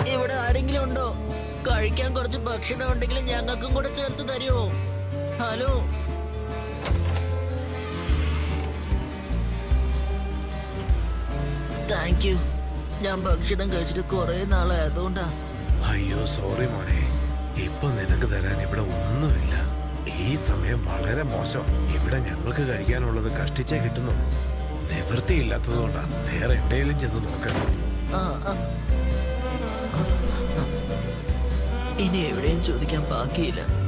ഇവിടെ ആരെങ്കിലും ഉണ്ടോ? കഴിക്കാൻ കുറച്ച് ഭക്ഷണം ഉണ്ടെങ്കിൽ ഞങ്ങൾക്കും കൂടെ ചേർത്ത് തരുമോ? Hello, thank you. ഞാൻ ഭക്ഷണം കഴിച്ചിട്ട് കുറെ നാളായി, അതുകൊണ്ടാ. അയ്യോ സോറി മോനെ, ഇപ്പൊ നിനക്ക് തരാൻ ഇവിടെ ഒന്നുമില്ല. ഈ സമയം വളരെ മോശം. ഇവിടെ ഞങ്ങൾക്ക് കഴിക്കാനുള്ളത് കഷ്ടിച്ചേ കിട്ടുന്നുള്ളൂ. നിവൃത്തിയില്ലാത്തത് കൊണ്ടാ വേറെ എവിടെയെങ്കിലും ചെന്ന് നോക്കാം. ആ, ആ. ഇനി എവിടെയും ചോദിക്കാൻ ബാക്കിയില്ല.